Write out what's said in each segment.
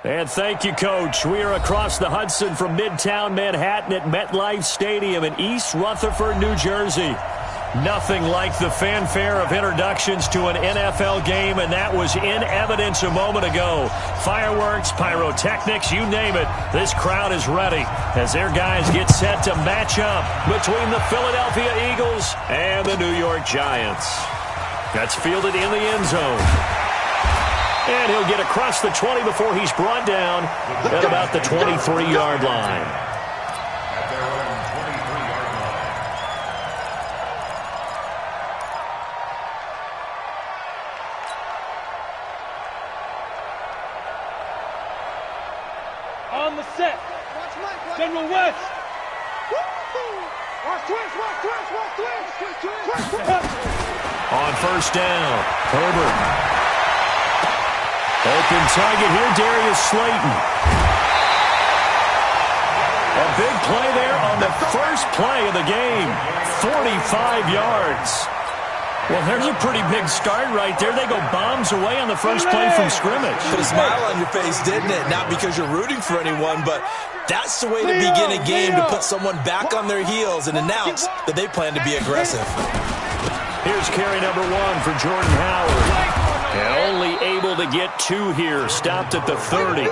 And thank you, Coach. We are across the Hudson from Midtown Manhattan at MetLife Stadium in East Rutherford, New Jersey. Nothing like the fanfare of introductions to an NFL game, and that was in evidence a moment ago. Fireworks, pyrotechnics, you name it. This crowd is ready as their guys get set to match up between the Philadelphia Eagles and the New York Giants. That's fielded in the end zone. And he'll get across the 20 before he's brought down at about the 23-yard line. On the set. General West. On first down, Herbert. Open target here, Darius Slayton. A big play there on the first play of the game. 45 yards. Well, there's a pretty big start right there. They go bombs away on the first play from scrimmage. Put a smile on your face, didn't it? Not because you're rooting for anyone, but that's the way to begin a game, to put someone back on their heels and announce that they plan to be aggressive. Here's carry number 1 for Jordan Howard. And only able to get 2 here. Stopped at the 30.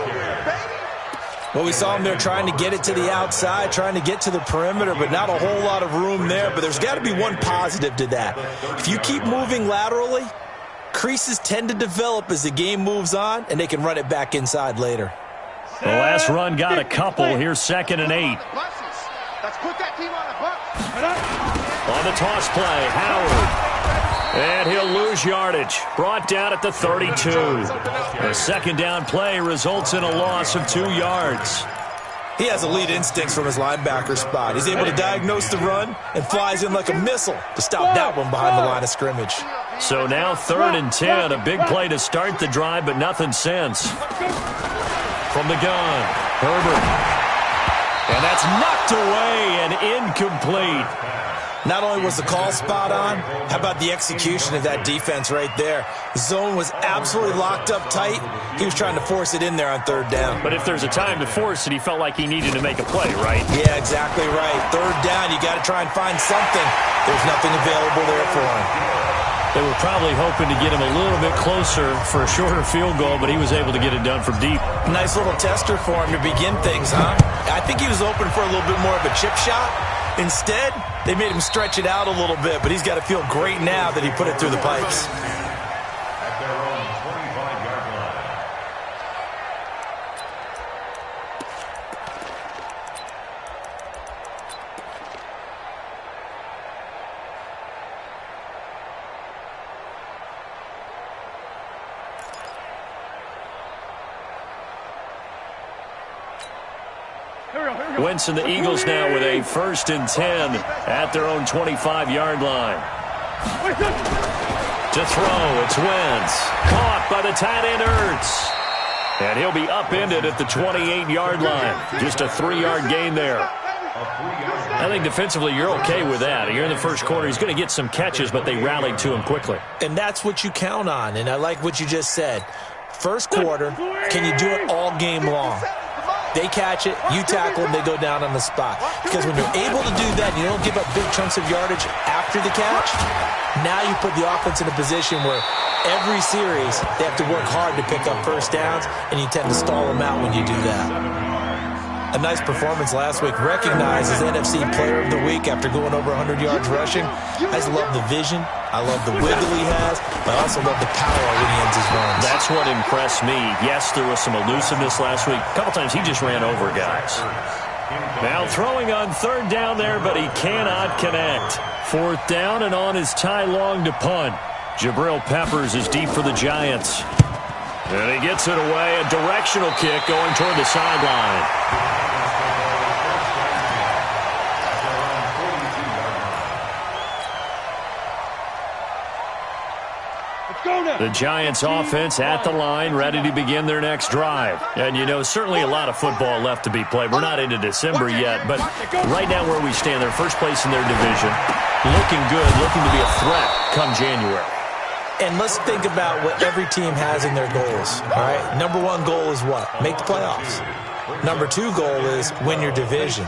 Well, we saw him there trying to get it to the outside, trying to get to the perimeter, but not a whole lot of room there. But there's got to be one positive to that. If you keep moving laterally, creases tend to develop as the game moves on, and they can run it back inside later. The last run got a couple. Here's 2nd and 8. Let's put that team on the bus. On the toss play, Howard. And he'll lose yardage. Brought down at the 32. A second down play results in a loss of 2 yards. He has elite instincts from his linebacker spot. He's able to diagnose the run and flies in like a missile to stop that one behind the line of scrimmage. So now 3rd and 10. A big play to start the drive, but nothing since. From the gun, Herbert. And that's knocked away and incomplete. Not only was the call spot on, how about the execution of that defense right there? The zone was absolutely locked up tight. He was trying to force it in there on 3rd down. But if there's a time to force it, he felt like he needed to make a play, right? Yeah, exactly right. 3rd down, you got to try and find something. There's nothing available there for him. They were probably hoping to get him a little bit closer for a shorter field goal, but he was able to get it done from deep. Nice little tester for him to begin things, huh? I think he was open for a little bit more of a chip shot. Instead, they made him stretch it out a little bit, but he's got to feel great now that he put it through the pipes. Winston, the Eagles now with a 1st and 10 at their own 25-yard line. To throw, it's Wentz. Caught by the tight end, Ertz. And he'll be upended at the 28-yard line. Just a 3-yard gain there. I think defensively you're okay with that. You're in the first quarter. He's going to get some catches, but they rallied to him quickly. And that's what you count on, and I like what you just said. First quarter, can you do it all game long? They catch it, you tackle them, they go down on the spot. Because when you're able to do that, you don't give up big chunks of yardage after the catch, now you put the offense in a position where every series they have to work hard to pick up 1st downs, and you tend to stall them out when you do that. A nice performance last week, recognized as NFC Player of the Week after going over 100 yards rushing. I just love the vision. I love the wiggle he has, but I also love the power when he ends his runs. That's what impressed me. Yes, there was some elusiveness last week. A couple times he just ran over guys. Now throwing on 3rd down there, but he cannot connect. 4th down and on his Ty Long to punt. Jabril Peppers is deep for the Giants. And he gets it away. A directional kick going toward the sideline. The Giants offense at the line, ready to begin their next drive. And, you know, certainly a lot of football left to be played. We're not into December yet, but right now where we stand, they're first place in their division. Looking good, looking to be a threat come January. And let's think about what every team has in their goals, all right? Number one goal is what? Make the playoffs. Number two goal is win your division.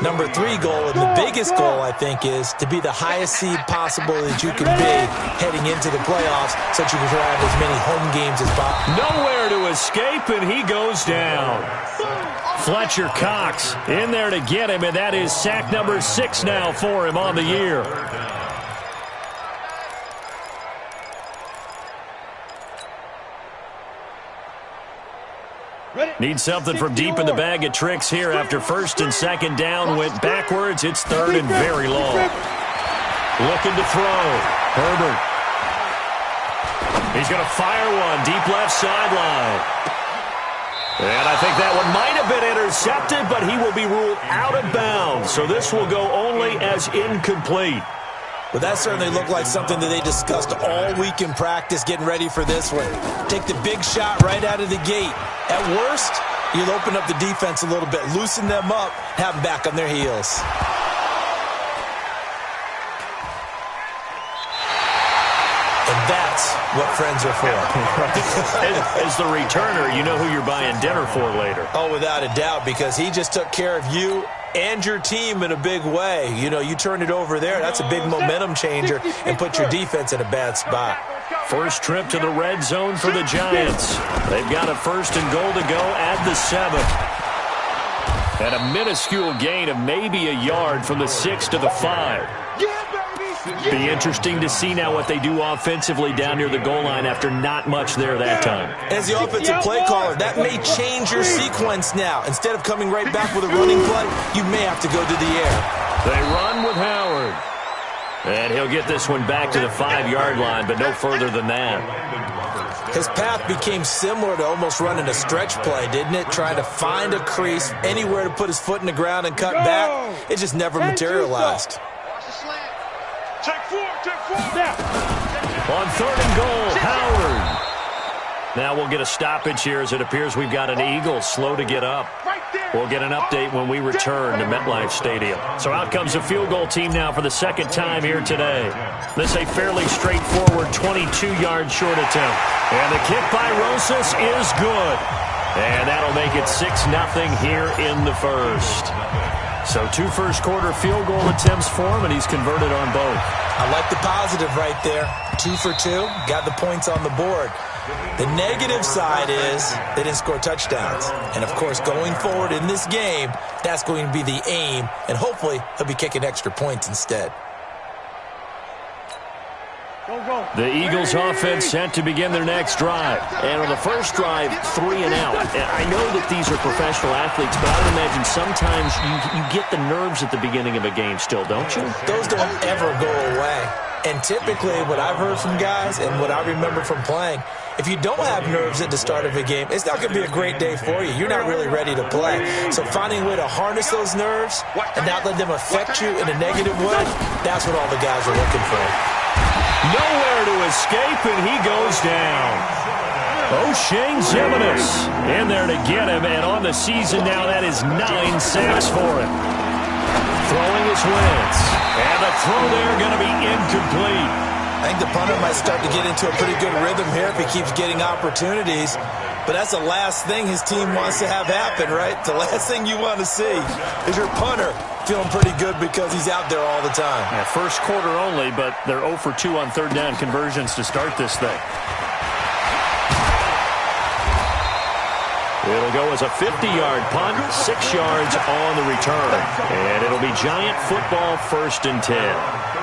Number three goal, and the biggest goal, I think, is to be the highest seed possible that you can be heading into the playoffs so that you can have as many home games as possible. Nowhere to escape, and he goes down. Fletcher Cox in there to get him, and that is sack number 6 now for him on the year. Need something from deep in the bag of tricks here after first and second down went backwards. It's third and very long. Looking to throw. Herbert. He's going to fire one deep left sideline. And I think that one might have been intercepted, but he will be ruled out of bounds. So this will go only as incomplete. Well, that certainly looked like something that they discussed all week in practice getting ready for this one. Take the big shot right out of the gate. At worst, you'll open up the defense a little bit, loosen them up, have them back on their heels. And that's what friends are for. As the returner, you know who you're buying dinner for later. Oh, without a doubt, because he just took care of you and your team in a big way. You know, you turn it over there, that's a big momentum changer and put your defense in a bad spot. First trip to the red zone for the Giants. They've got a first and goal to go at the 7. And a minuscule gain of maybe a yard from the 6 to the 5. Be interesting to see now what they do offensively down near the goal line after not much there that time. As the offensive play caller, that may change your sequence now. Instead of coming right back with a running play, you may have to go to the air. They run with Howard. And he'll get this one back to the 5-yard line, but no further than that. His path became similar to almost running a stretch play, didn't it? Trying to find a crease, anywhere to put his foot in the ground and cut back. It just never materialized. Take four. Now. On third and goal, Howard. Now we'll get a stoppage here as it appears we've got an Eagle slow to get up. We'll get an update when we return to MetLife Stadium. So out comes the field goal team now for the second time here today. This is a fairly straightforward 22-yard short attempt. And the kick by Rosas is good. And that'll make it 6-0 here in the first. So 2 first-quarter field goal attempts for him, and he's converted on both. I like the positive right there. 2 for 2, got the points on the board. The negative side is they didn't score touchdowns. And, of course, going forward in this game, that's going to be the aim, and hopefully he'll be kicking extra points instead. The Eagles offense set to begin their next drive. And on the first drive, 3 and out. And I know that these are professional athletes, but I would imagine sometimes you get the nerves at the beginning of a game still, don't you? Those don't ever go away. And typically what I've heard from guys and what I remember from playing, if you don't have nerves at the start of a game, it's not going to be a great day for you. You're not really ready to play. So finding a way to harness those nerves and not let them affect you in a negative way, that's what all the guys are looking for. Nowhere to escape, and he goes down. O'Shane Ximines in there to get him, and on the season now, that is 9 sacks for him. Throwing his Wentz, and the throw there going to be incomplete. I think the punter might start to get into a pretty good rhythm here if he keeps getting opportunities. But that's the last thing his team wants to have happen, right? The last thing you want to see is your punter feeling pretty good because he's out there all the time. Yeah, first quarter only, but they're 0 for 2 on third down conversions to start this thing. It'll go as a 50-yard punt, 6 yards on the return. And it'll be Giant football, 1st and 10.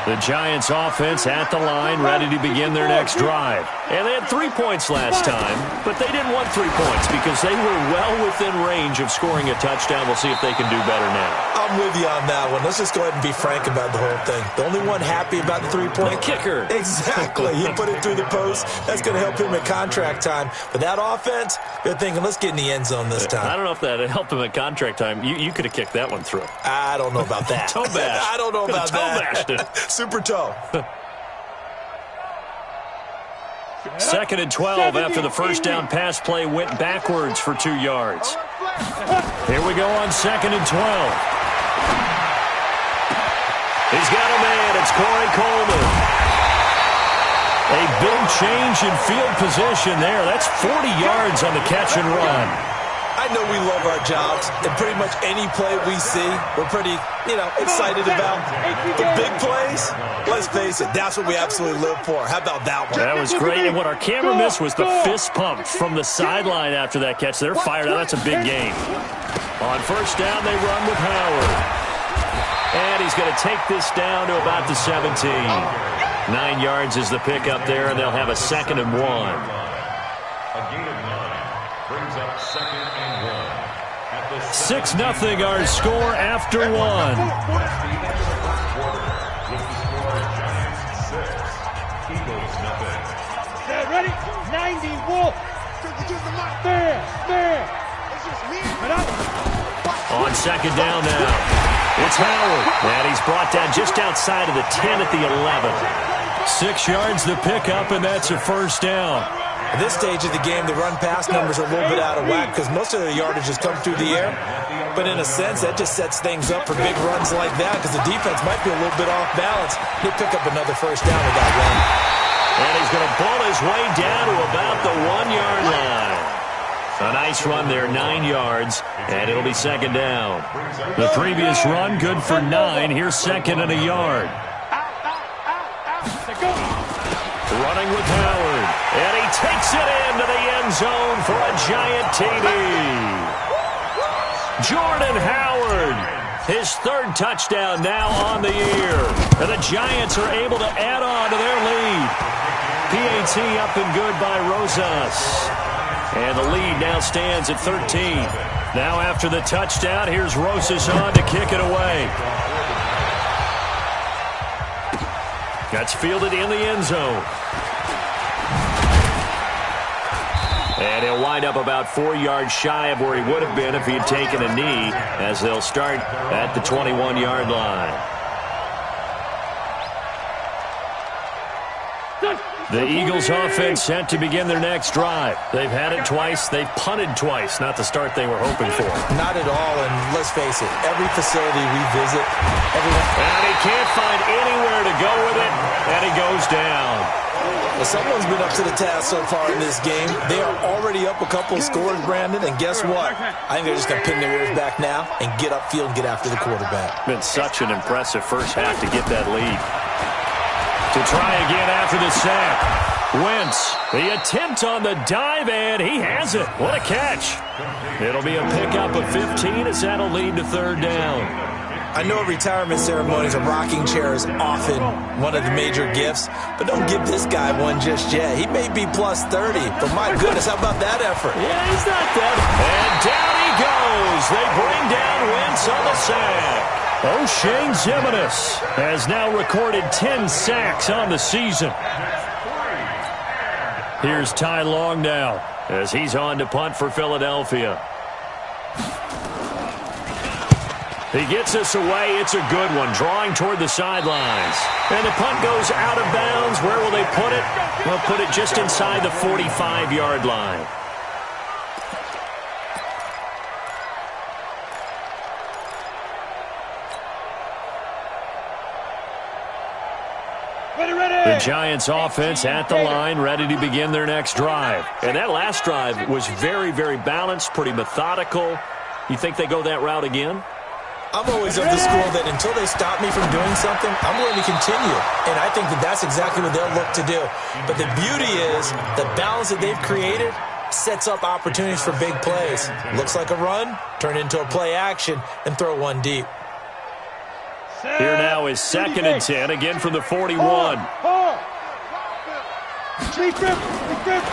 The Giants offense at the line, ready to begin their next drive. And they had 3 points last time, but they didn't want 3 points because they were well within range of scoring a touchdown. We'll see if they can do better now. I'm with you on that one. Let's just go ahead and be frank about the whole thing. The only one happy about the 3-point. The kicker. Exactly. He put it through the post. That's going to help him at contract time. But that offense, they're thinking, let's get in the end zone this time. I don't know if that helped him at contract time. You could have kicked that one through. I don't know about that. Toe bash. I don't know about that. Toe bashed it. Super toe. 2nd and 12 after the first down pass play went backwards for 2 yards. Here we go on 2nd and 12. He's got a man. It's Corey Coleman. A big change in field position there. That's 40 yards on the catch and run. I know we love our jobs, and pretty much any play we see, we're pretty, excited about. The big plays, let's face it, that's what we absolutely live for. How about that one? That was great, and what our camera missed was the fist pump from the sideline after that catch. They're fired out. That's a big game. On first down, they run with Howard. And he's going to take this down to about the 17. 9 yards is the pickup there, and they'll have a 2nd and 1. A gain of 9 brings up 2nd and 1. 6-0 our score after 1. Ready? 90 Wolf. There. On 2nd down now. It's Howard, and he's brought down just outside of the 10 at the 11. 6 yards the pickup, and that's a first down. At this stage of the game, the run-pass numbers are a little bit out of whack because most of the yardage has come through the air. But in a sense, that just sets things up for big runs like that because the defense might be a little bit off balance. He'll pick up another first down with that run. And he's going to pull his way down to about the 1-yard line. A nice run there, 9 yards, and it'll be 2nd down. The previous run, good for 9. Here's 2nd and a yard. Running with Howard, and he takes it into the end zone for a giant TD. Jordan Howard, his 3rd touchdown now on the year. And the Giants are able to add on to their lead. PAT up and good by Rosas. And the lead now stands at 13. Now after the touchdown, here's Rosas on to kick it away. That's fielded in the end zone. And he'll wind up about 4 yards shy of where he would have been if he had taken a knee, as they'll start at the 21-yard line. The Eagles offense set to begin their next drive. They've had it twice. They've punted twice. Not the start they were hoping for. Not at all, and let's face it, every facility we visit, and he can't find anywhere to go with it, and he goes down. Well, someone's been up to the task so far in this game. They are already up a couple of scores, Brandon, and guess what? I think they're just going to pin their ears back now and get upfield and get after the quarterback. Been such an impressive first half to get that lead. To try again after the sack. Wentz, the attempt on the dive, and he has it. What a catch. It'll be a pickup of 15 as that'll lead to 3rd down. I know retirement ceremonies, a rocking chair is often one of the major gifts, but don't give this guy one just yet. He may be plus 30, but my goodness, how about that effort? Yeah, he's not that. And down he goes. They bring down Wentz on the sack. O'Shane Ximines has now recorded 10 sacks on the season. Here's Ty Long now as he's on to punt for Philadelphia. He gets us away. It's a good one, drawing toward the sidelines. And the punt goes out of bounds. Where will they put it? They'll put it just inside the 45-yard line. The Giants offense at the line, ready to begin their next drive. And that last drive was very, very balanced, pretty methodical. You think they go that route again? I'm always of the school that until they stop me from doing something, I'm going to continue. And I think that that's exactly what they'll look to do. But the beauty is the balance that they've created sets up opportunities for big plays. Looks like a run, turn into a play action, and throw one deep. Here now is 2nd and 10, again from the 41.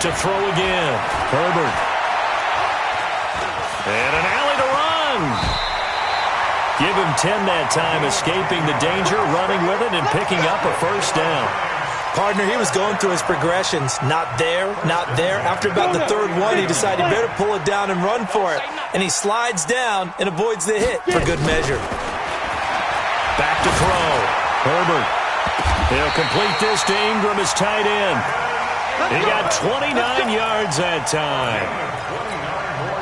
To throw again. Herbert. And an alley to run. Give him 10 that time, escaping the danger, running with it, and picking up a first down. Partner, he was going through his progressions. Not there, not there. After about the 3rd one, he decided he better pull it down and run for it. And he slides down and avoids the hit for good measure. Back to throw. Herbert. He'll complete this to Ingram as tight end. He got 29 yards that time.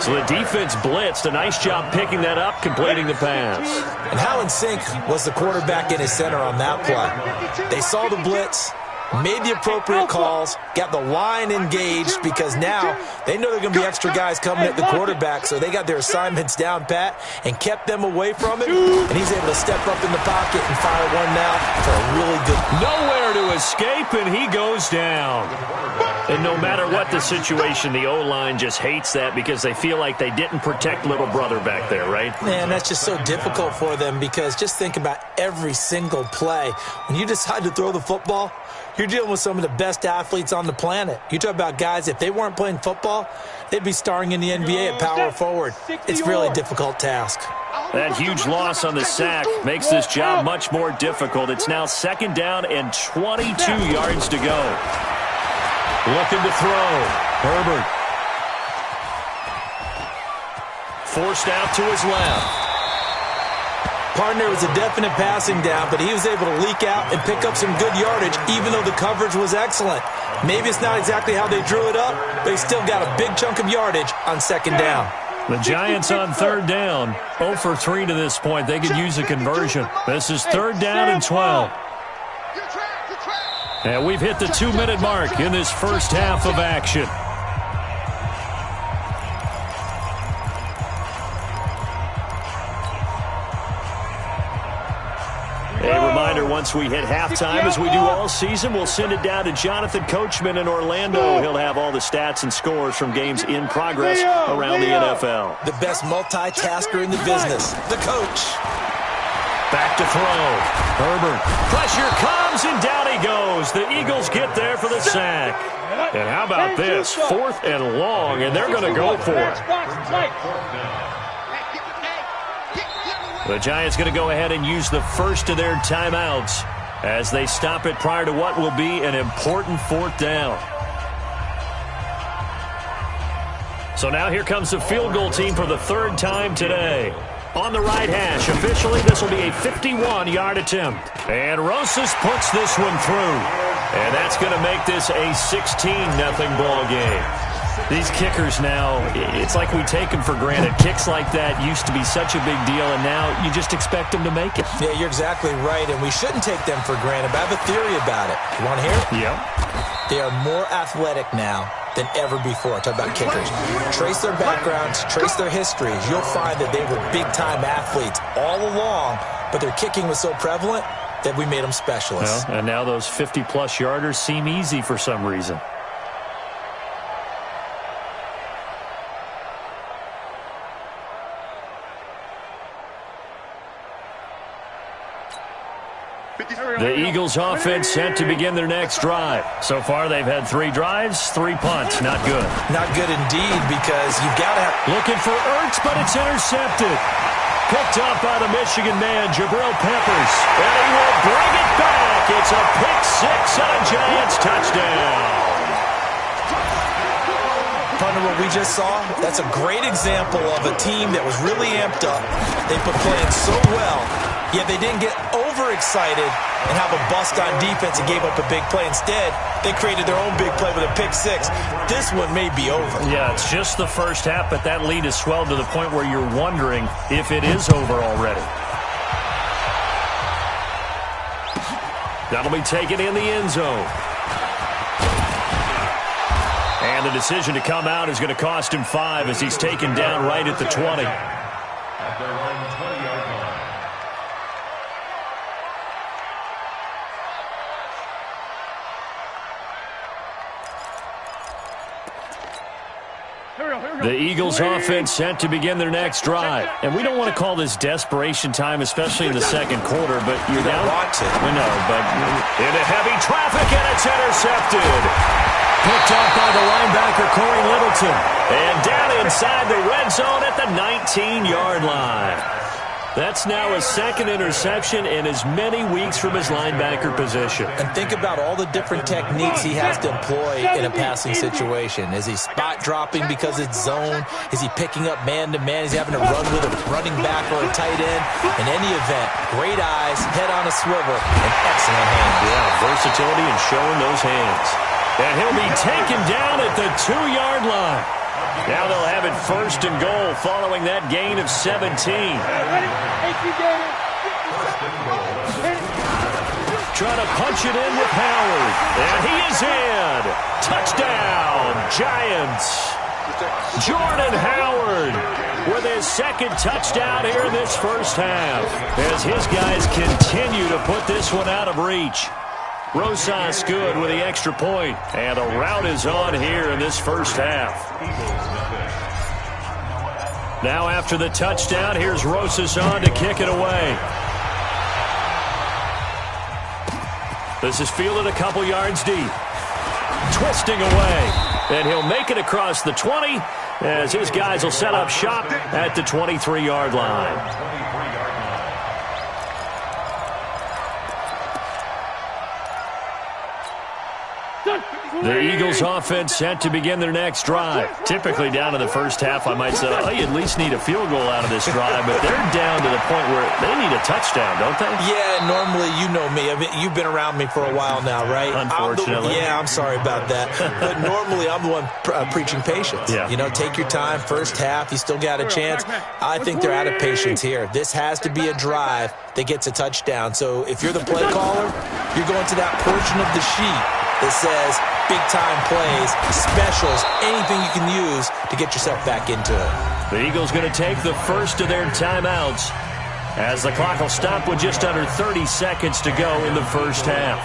So the defense blitzed. A nice job picking that up, completing the pass. And how in sync was the quarterback and his center on that play? They saw the blitz. made the appropriate calls, got the line engaged, because now they know there are going to be extra guys coming at the quarterback, so they got their assignments down pat and kept them away from it, and he's able to step up in the pocket and fire one now for a really good... Nowhere to escape, and he goes down. And no matter what the situation, the O-line just hates that because they feel like they didn't protect little brother back there, right? Man, that's just so difficult for them, because just think about every single play. When you decide to throw the football, you're dealing with some of the best athletes on the planet. You talk about guys, if they weren't playing football, they'd be starring in the NBA at power forward. It's really a difficult task. That huge loss on the sack makes this job much more difficult. It's now 2nd down and 22 yards to go. Looking to throw. Herbert. Forced out to his left. Partner was a definite passing down, but he was able to leak out and pick up some good yardage, even though the coverage was excellent. Maybe it's not exactly how they drew it up, but he still got a big chunk of yardage on 2nd down. The Giants on 3rd down. 0 for 3 to this point. They could use a conversion. This is 3rd down and 12. And we've hit the 2-minute mark in this first half of action. A reminder, once we hit halftime, as we do all season, we'll send it down to Jonathan Coachman in Orlando. He'll have all the stats and scores from games in progress around the NFL. The best multitasker in the business, the coach. Back to throw. Herbert. Pressure comes, and down he goes. The Eagles get there for the sack. And how about this? 4th and long, and they're going to go for it. The Giants going to go ahead and use the first of their timeouts as they stop it prior to what will be an important 4th down. So now here comes the field goal team for the 3rd time today. On the right hash, officially, this will be a 51-yard attempt. And Rosas puts this one through. And that's going to make this a 16-0 ball game. These kickers now, it's like we take them for granted. Kicks like that used to be such a big deal, and now you just expect them to make it. Yeah, you're exactly right, and we shouldn't take them for granted. But I have a theory about it. You want to hear it? Yeah. They are more athletic now than ever before. Talk about kickers. Trace their backgrounds, trace their histories. You'll find that they were big-time athletes all along, but their kicking was so prevalent that we made them specialists. Well, and now those 50-plus yarders seem easy for some reason. The Eagles offense set to begin their next drive. So far, they've had 3 drives, 3 punts. Not good. Not good indeed, because you've got to have... Looking for Ertz, but it's intercepted. Picked up by the Michigan man, Jabril Peppers. And he will bring it back. It's a pick-6 and a Giants touchdown. Partner, what we just saw, that's a great example of a team that was really amped up. They've been playing so well, yet they didn't get overexcited and have a bust on defense and gave up a big play. Instead, they created their own big play with a pick-6. This one may be over. Yeah, it's just the first half, but that lead has swelled to the point where you're wondering if it is over already. That'll be taken in the end zone. And the decision to come out is going to cost him 5 as he's taken down right at the 20. At their own 20-yard line. The Eagles offense set to begin their next drive. And we don't want to call this desperation time, especially in the second quarter, but you're down. We know, but into heavy traffic, and it's intercepted. Picked up by the linebacker, Corey Littleton. And down inside the red zone at the 19-yard line. That's now his 2nd interception in as many weeks from his linebacker position. And think about all the different techniques he has to employ in a passing situation. Is he spot dropping because it's zone? Is he picking up man-to-man? Is he having to run with a running back or a tight end? In any event, great eyes, head on a swivel, and excellent hands. Yeah, versatility and showing those hands. And he'll be taken down at the 2-yard line. Now they'll have it 1st and goal following that gain of 17. trying to punch it in with Howard. And he is in. Touchdown, Giants. Jordan Howard with his second touchdown here in this first half as his guys continue to put this one out of reach. Rosas good with the extra point, and the rout is on here in this first half. Now after the touchdown, here's Rosas on to kick it away. This is fielded a couple yards deep. Twisting away, and he'll make it across the 20 as his guys will set up shop at the 23-yard line. The Eagles offense set to begin their next drive. Typically down in the first half, I might say, oh, you at least need a field goal out of this drive, but they're down to the point where they need a touchdown, don't they? Yeah, normally, you know me. I mean, you've been around me for a while now, right? Unfortunately. I'm sorry about that. But normally, I'm the one preaching patience. Yeah. You know, take your time. First half, you still got a chance. I think they're out of patience here. This has to be a drive that gets a touchdown. So if you're the play caller, you're going to that portion of the sheet that says big-time plays, specials, anything you can use to get yourself back into it. The Eagles going to take the first of their timeouts as the clock will stop with just under 30 seconds to go in the first half.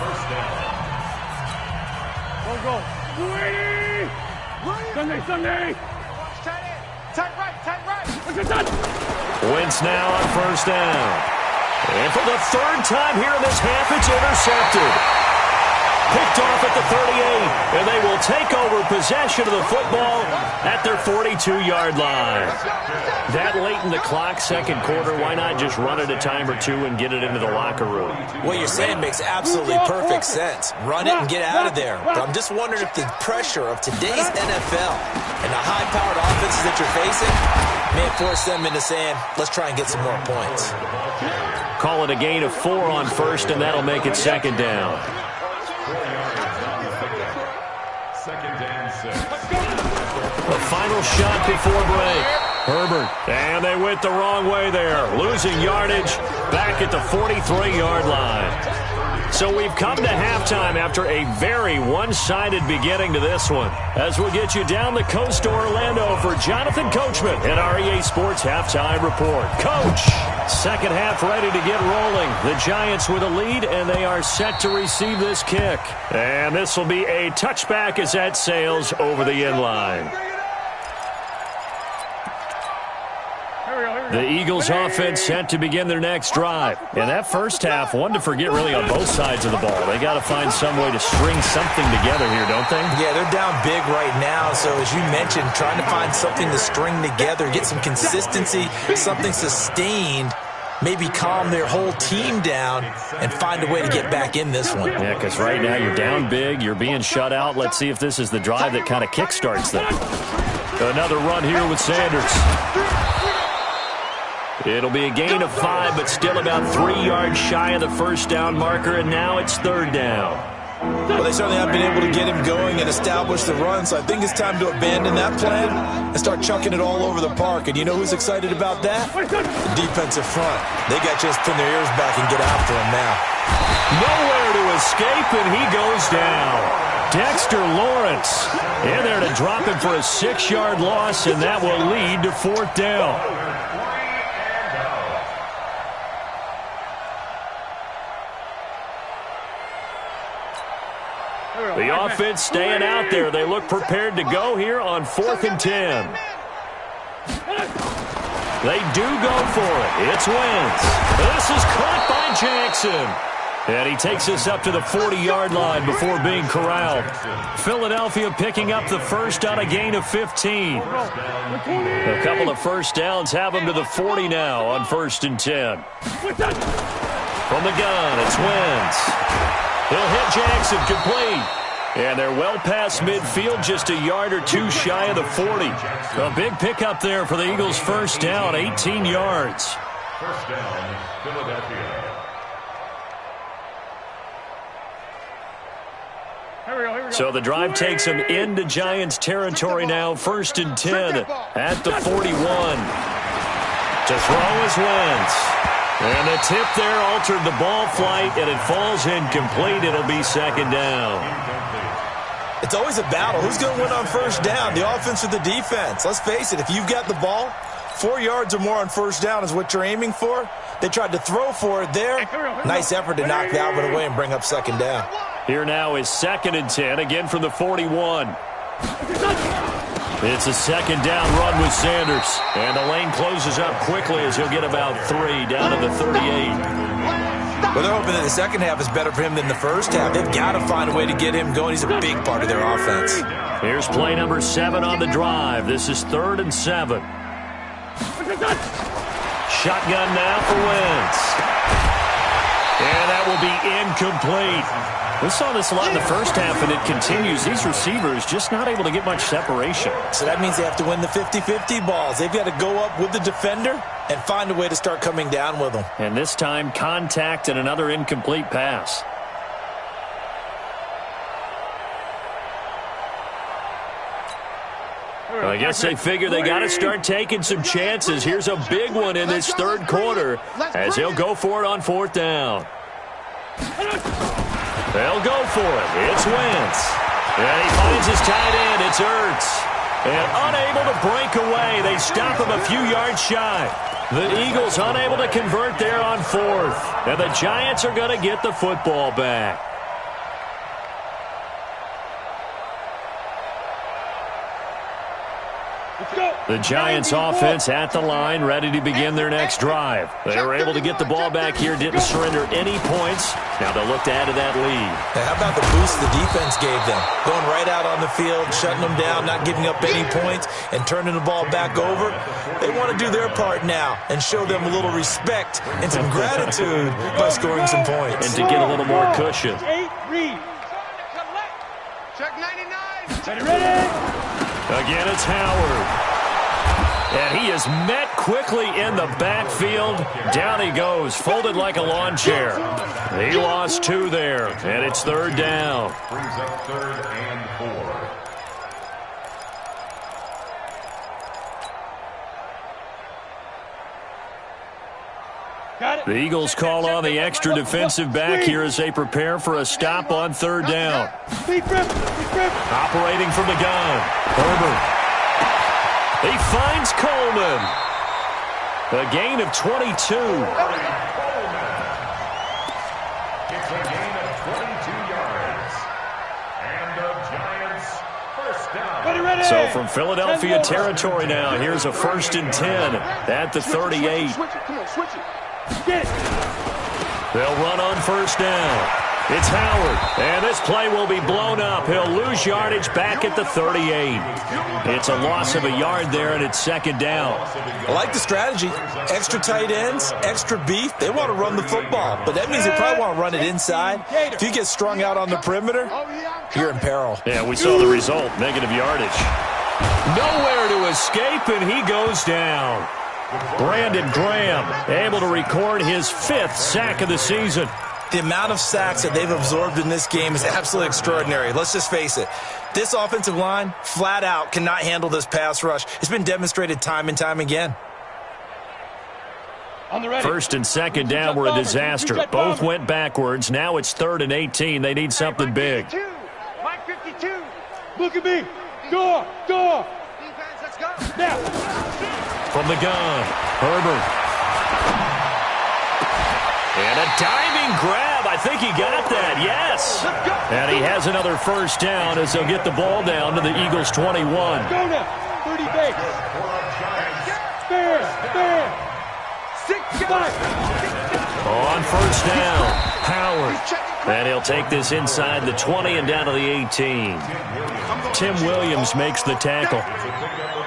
Go. 280! Sunday! Tight right! Wentz now on first down. And for the third time here in this half, it's intercepted. Picked off at the 38, and they will take over possession of the football at their 42-yard line. That late in the clock, second quarter, why not just run it a time or two and get it into the locker room? What you're saying makes absolutely perfect sense. Run it and get out of there. But I'm just wondering if the pressure of today's NFL and the high-powered offenses that you're facing may force them into saying, let's try and get some more points. Call it a gain of 4 on first, and that'll make it second down. The final shot before break. Herbert. And they went the wrong way there. Losing yardage back at the 43-yard line. So we've come to halftime after a very one-sided beginning to this one. As we'll get you down the coast to Orlando for Jonathan Coachman and our EA Sports Halftime Report. Coach, second half ready to get rolling. The Giants with a lead, and they are set to receive this kick. And this will be a touchback as that sails over the end line. The Eagles offense set to begin their next drive. In that first half, one to forget really on both sides of the ball. They got to find some way to string something together here, don't they? Yeah, they're down big right now. So as you mentioned, trying to find something to string together, get some consistency, something sustained, maybe calm their whole team down and find a way to get back in this one. Yeah, because right now you're down big, you're being shut out. Let's see if this is the drive that kind of kickstarts them. Another run here with Sanders. It'll be a gain of 5, but still about 3 yards shy of the first down marker, and now it's third down. Well, they certainly have been able to get him going and establish the run, so I think it's time to abandon that plan and start chucking it all over the park. And you know who's excited about that? The defensive front. They got just pin their ears back and get after him now. Nowhere to escape, and he goes down. Dexter Lawrence in there to drop him for a 6-yard loss, and that will lead to fourth down. The offense staying out there. They look prepared to go here on 4th and 10. They do go for it. It's Wentz. This is caught by Jackson. And he takes us up to the 40-yard line before being corralled. Philadelphia picking up the first on a gain of 15. A couple of first downs have them to the 40 now on 1st and 10. From the gun, it's Wentz. He'll hit Jackson, complete. And they're well past midfield, just a yard or two shy of the 40. A big pickup there for the Eagles' first down, 18 yards. First down, Philadelphia. So the drive takes them into Giants territory now, 1st and 10 at the 41. To throw is Wentz. And the tip there altered the ball flight, and it falls incomplete. It'll be second down. It's always a battle. Who's going to win on first down, the offense or the defense? Let's face it, if you've got the ball, 4 yards or more on first down is what you're aiming for. They tried to throw for it there. Nice effort to knock that one away and bring up second down. Here now is 2nd and 10, again from the 41. It's a second down run with Sanders. And the lane closes up quickly as he'll get about 3 down to the 38. Well, they're hoping that the second half is better for him than the first half. They've got to find a way to get him going. He's a big part of their offense. Here's play number 7 on the drive. This is 3rd and 7. Shotgun now for Wentz. And that will be incomplete. We saw this a lot in the first half, and it continues. These receivers just not able to get much separation. So that means they have to win the 50-50 balls. They've got to go up with the defender and find a way to start coming down with them. And this time, contact and another incomplete pass. I guess they figure they got to start taking some chances. Here's a big one in this third quarter as he'll go for it on 4th down. They'll go for it. It's Wentz. And he finds his tight end. It's Ertz. And unable to break away. They stop him a few yards shy. The Eagles unable to convert there on 4th. And the Giants are going to get the football back. The Giants offense at the line, ready to begin their next drive. They were able to get the ball back here, didn't surrender any points. Now they'll look to add to that lead. Now, how about the boost the defense gave them? Going right out on the field, shutting them down, not giving up any points, and turning the ball back over. They want to do their part now and show them a little respect and some gratitude by scoring some points. And to get a little more cushion. 8 reads. Check 99. Ready? Again, it's Howard. And he is met quickly in the backfield. Down he goes, folded like a lawn chair. He lost 2 there, and it's 3rd down. Brings up 3rd and 4. Got it. The Eagles call on the extra defensive back here as they prepare for a stop on 3rd down. Deep rip. Operating from the gun, Herbert. He finds Coleman. A gain of 22. It's a gain of 22 yards. And the Giants first down. Ready. So from Philadelphia territory now, here's a 1st and 10 at the 38. Switch it. Come on, switch it. Get it. They'll run on 1st down. It's Howard, and this play will be blown up. He'll lose yardage back at the 38. It's a loss of a yard there, and it's 2nd down. I like the strategy. Extra tight ends, extra beef. They want to run the football, but that means they probably want to run it inside. If you get strung out on the perimeter, you're in peril. Yeah, we saw the result, negative yardage. Nowhere to escape, and he goes down. Brandon Graham able to record his 5th sack of the season. The amount of sacks that they've absorbed in this game is absolutely extraordinary. Let's just face it. This offensive line, flat out, cannot handle this pass rush. It's been demonstrated time and time again. On the ready. 1st and 2nd down were a disaster. Both went backwards. Now it's 3rd and 18. They need something big. Mike 52. Look at me. Door. Defense, let's go. Now. From the gun, Herbert. And a diving grab. I think he got that. Yes. And he has another 1st down as they'll get the ball down to the Eagles' 21. Go now. 30 base. Fair. 6 5. On 1st down, Howard. And he'll take this inside the 20 and down to the 18. Tim Williams makes the tackle.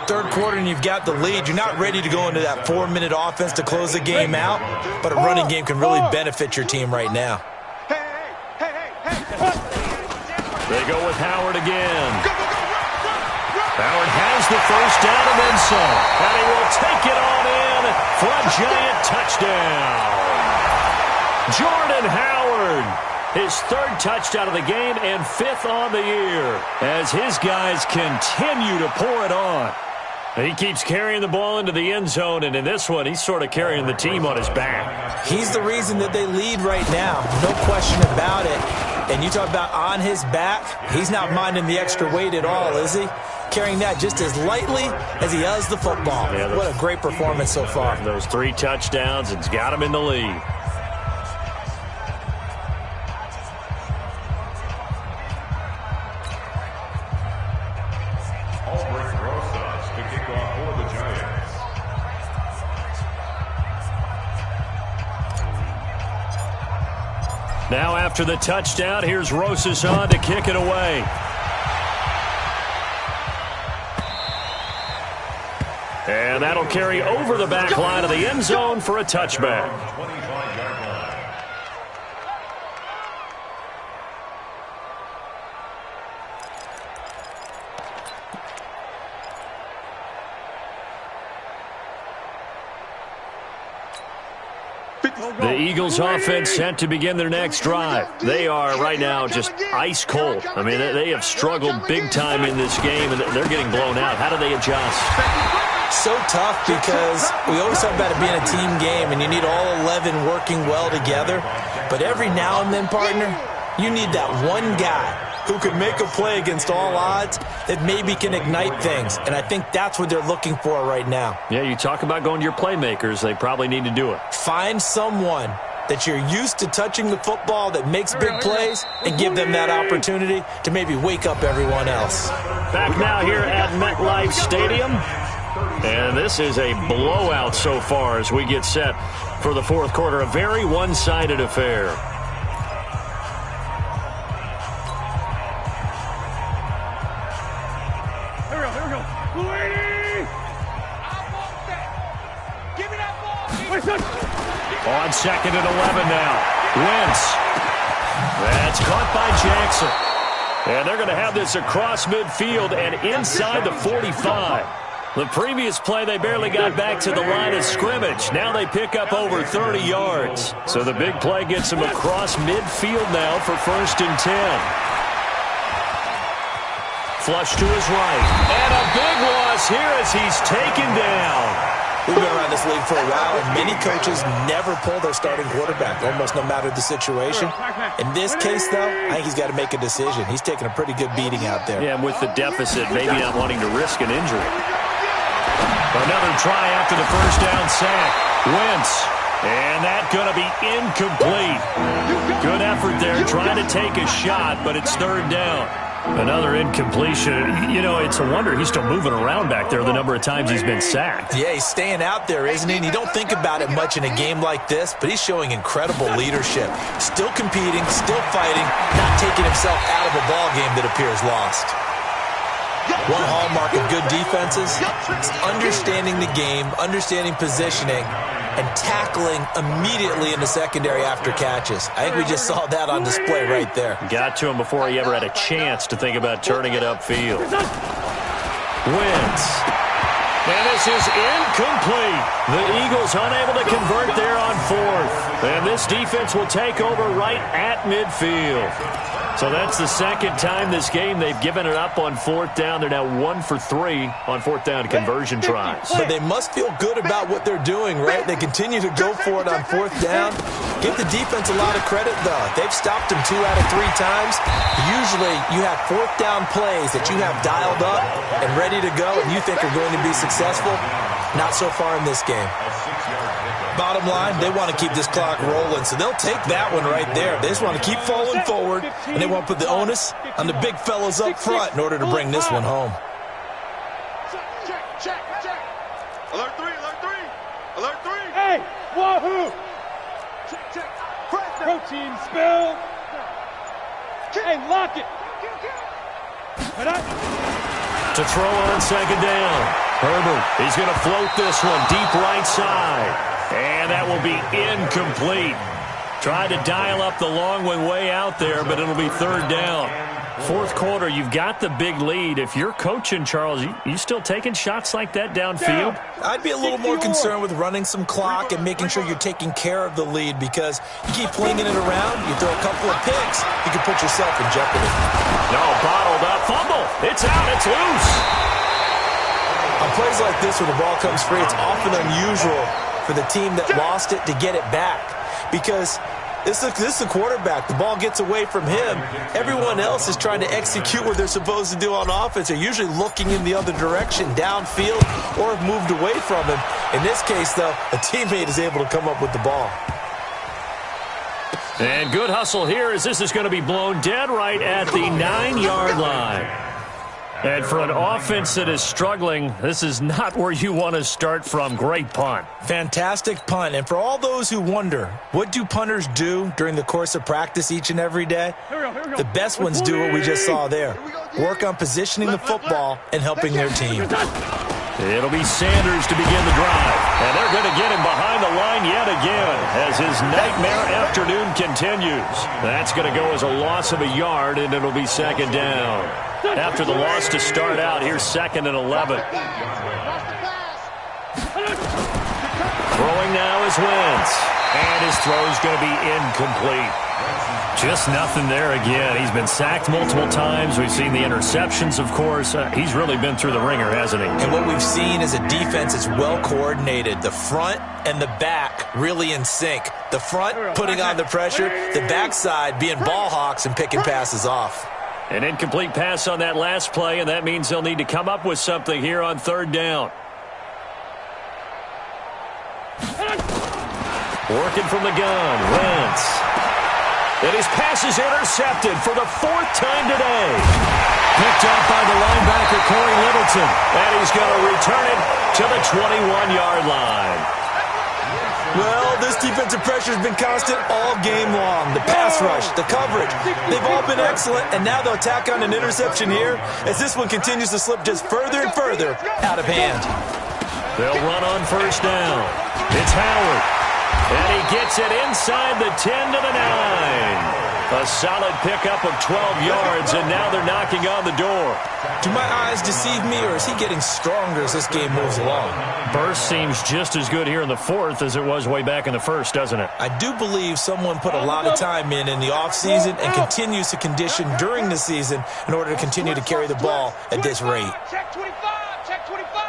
3rd quarter and you've got the lead. You're not ready to go into that 4-minute offense to close the game out, but a running game can really benefit your team right now. Hey. They go with Howard again. Howard has the 1st down and then some. And he will take it on in for a Giant touchdown. Jordan Howard, his 3rd touchdown of the game and 5th on the year as his guys continue to pour it on. He keeps carrying the ball into the end zone, and in this one, he's sort of carrying the team on his back. He's the reason that they lead right now. No question about it. And you talk about on his back, he's not minding the extra weight at all, is he? Carrying that just as lightly as he does the football. Yeah, what a great performance so far. Those 3 touchdowns, it's got him in the lead. Now after the touchdown, here's Rosas on to kick it away. And that'll carry over the back line of the end zone for a touchback. The Eagles offense set to begin their next drive. They are right now just ice cold. I mean, they have struggled big time in this game, and they're getting blown out. How do they adjust? So tough because we always talk about it being a team game, and you need all 11 working well together. But every now and then, partner, you need that one guy who could make a play against all odds that maybe can ignite things. And I think that's what they're looking for right now. Yeah, you talk about going to your playmakers. They probably need to do it. Find someone that you're used to touching the football that makes big plays and give them that opportunity to maybe wake up everyone else. Back now here at MetLife Stadium. And this is a blowout so far as we get set for the fourth quarter. A very one-sided affair. On 2nd and 11 now. Wentz. That's caught by Jackson. And they're going to have this across midfield and inside the 45. The previous play, they barely got back to the line of scrimmage. Now they pick up over 30 yards. So the big play gets them across midfield now for 1st and 10. Flush to his right. And a big loss here as he's taken down. We've been around this league for a while, and many coaches never pull their starting quarterback, almost no matter the situation. In this case, though, I think he's got to make a decision. He's taking a pretty good beating out there. Yeah, and with the deficit, maybe not wanting to risk an injury. Another try after the first down sack. Wentz. And that's going to be incomplete. Good effort there, trying to take a shot, but it's 3rd down. Another incompletion. You know, it's a wonder he's still moving around back there the number of times he's been sacked. Yeah, he's staying out there, isn't he? And you don't think about it much in a game like this, but he's showing incredible leadership. Still competing, still fighting, not taking himself out of a ball game that appears lost. One hallmark of good defenses is understanding the game, understanding positioning, and tackling immediately in the secondary after catches. I think we just saw that on display right there. Got to him before he ever had a chance to think about turning it upfield. Wentz. And this is incomplete. The Eagles unable to convert there on 4th. And this defense will take over right at midfield. So that's the 2nd time this game they've given it up on 4th down. They're now 1 for 3 on 4th down conversion tries. But they must feel good about what they're doing, right? They continue to go for it on 4th down. Give the defense a lot of credit, though. They've stopped them 2 out of 3 times. Usually you have 4th down plays that you have dialed up and ready to go and you think are going to be successful. Not so far in this game. Bottom line, they want to keep this clock rolling, so they'll take that one right there. They just want to keep falling forward, and they want to put the onus on the big fellas up front in order to bring this one home. Check. Alert 3. Alert 3. Hey, wahoo! Check. Protein spill. Hey, lock it. To throw on 2nd down. Herbert, he's going to float this one deep right side. And that will be incomplete. Tried to dial up the long one way out there, but it'll be 3rd down. 4th quarter, you've got the big lead. If you're coaching, Charles, you still taking shots like that downfield? I'd be a little more concerned with running some clock and making sure you're taking care of the lead, because you keep flinging it around, you throw a couple of picks, you can put yourself in jeopardy. No, bottled up. Fumble. It's out. It's loose. A plays like this when the ball comes free, it's often unusual for the team that lost it to get it back because this is the quarterback. The ball gets away from him. Everyone else is trying to execute what they're supposed to do on offense. They're usually looking in the other direction, downfield, or have moved away from him. In this case, though, a teammate is able to come up with the ball. And good hustle here as this is going to be blown dead right at the 9-yard line. And for an offense that is struggling, this is not where you want to start from. Great punt. Fantastic punt. And for all those who wonder, what do punters do during the course of practice each and every day? The best ones do what we just saw there. Work on positioning the football and helping their team. It'll be Sanders to begin the drive. And they're going to get him behind the line yet again as his nightmare afternoon continues. That's going to go as a loss of a yard, and it'll be second down. After the loss to start out, here's 2nd and 11. Throwing now is Wentz. And his throw's going to be incomplete. Just nothing there again. He's been sacked multiple times. We've seen the interceptions, of course. He's really been through the ringer, hasn't he? And what we've seen is a defense that's well coordinated. The front and the back really in sync. The front putting on the pressure, the backside being ball hawks and picking passes off. An incomplete pass on that last play, and that means they'll need to come up with something here on 3rd down. Working from the gun, Wentz. And his pass is intercepted for the 4th time today. Picked up by the linebacker, Corey Littleton. And he's going to return it to the 21-yard line. Well, this defensive pressure has been constant all game long. The pass rush, the coverage, they've all been excellent, and now they'll tack on an interception here as this one continues to slip just further and further out of hand. They'll run on 1st down. It's Howard. And he gets it inside the 10 to the 9. A solid pickup of 12 yards, and now they're knocking on the door. Do my eyes deceive me, or is he getting stronger as this game moves along? Burst seems just as good here in the 4th as it was way back in the 1st, doesn't it? I do believe someone put a lot of time in the offseason and continues to condition during the season in order to continue to carry the ball at this rate. Check 25, check 25.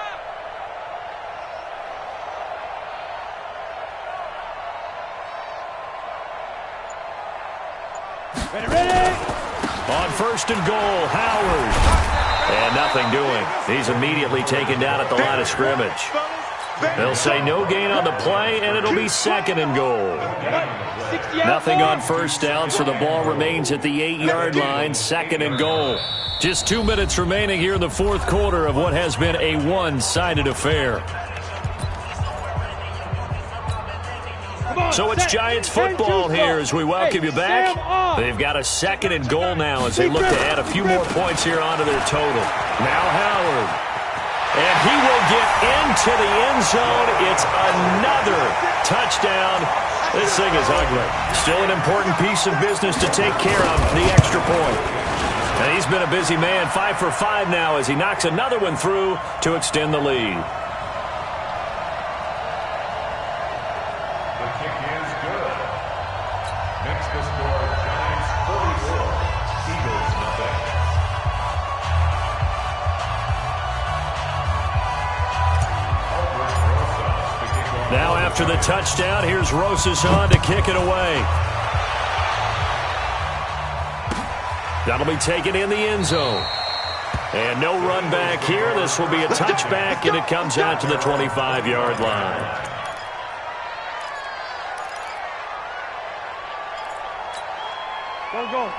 Ready. On 1st and goal, Howard. And nothing doing. He's immediately taken down at the line of scrimmage. They'll say no gain on the play, and it'll be 2nd and goal. Nothing on 1st down, so the ball remains at the 8-yard line, 2nd and goal. Just 2 minutes remaining here in the 4th quarter of what has been a one-sided affair. So it's Giants football here as we welcome you back. They've got a 2nd and goal now as they look to add a few more points here onto their total. Now Howard. And he will get into the end zone. It's another touchdown. This thing is ugly. Still an important piece of business to take care of, the extra point. And he's been a busy man, 5 for 5 now as he knocks another one through to extend the lead. Now after the touchdown, here's Rosas on to kick it away. That'll be taken in the end zone. And no run back here. This will be a touchback, and it comes out to the 25-yard line.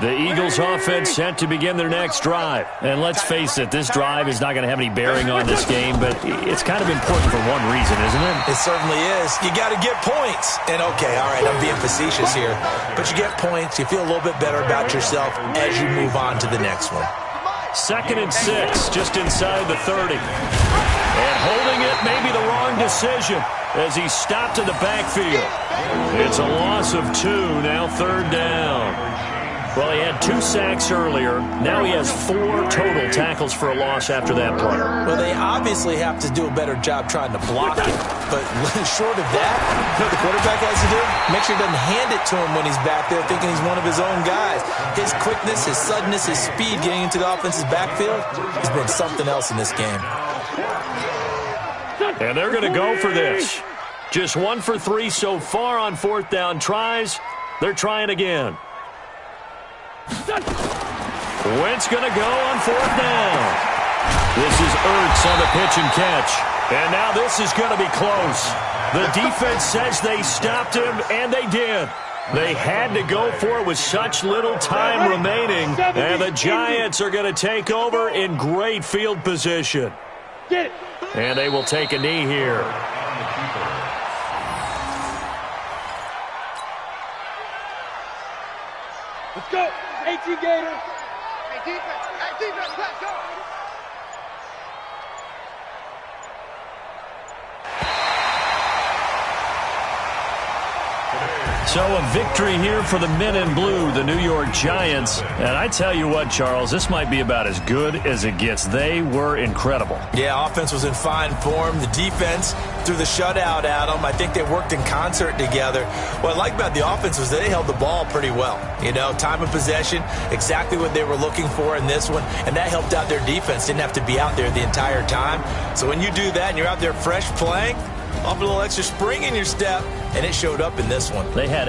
The Eagles offense set to begin their next drive. And let's face it, this drive is not going to have any bearing on this game, but it's kind of important for one reason, isn't it? It certainly is. You got to get points. And okay, all right, I'm being facetious here, but you get points, you feel a little bit better about yourself as you move on to the next one. 2nd and 6, just inside the 30. And holding it may be the wrong decision as he stopped in the backfield. It's a loss of 2, now 3rd down. Well, he had 2 sacks earlier. Now he has 4 total tackles for a loss after that play. Well, they obviously have to do a better job trying to block it. But short of that, what the quarterback has to do, make sure he doesn't hand it to him when he's back there thinking he's one of his own guys. His quickness, his suddenness, his speed getting into the offense's backfield has been something else in this game. And they're going to go for this. Just 1 for 3 so far on 4th down tries. They're trying again. Wentz going to go on 4th down. This is Ertz on the pitch and catch. And now this is going to be close. The defense says they stopped him, and they did. They had to go for it with such little time remaining. And the Giants are going to take over in great field position. And they will take a knee here. Let's go. 18 Gator. Hey, defense, let's go. So a victory here for the men in blue, the New York Giants. And I tell you what, Charles, this might be about as good as it gets. They were incredible. Yeah, offense was in fine form. The defense threw the shutout at them. I think they worked in concert together. What I like about the offense was they held the ball pretty well. You know, time of possession, exactly what they were looking for in this one. And that helped out their defense. Didn't have to be out there the entire time. So when you do that and you're out there fresh playing, off a little extra spring in your step, and it showed up in this one. They had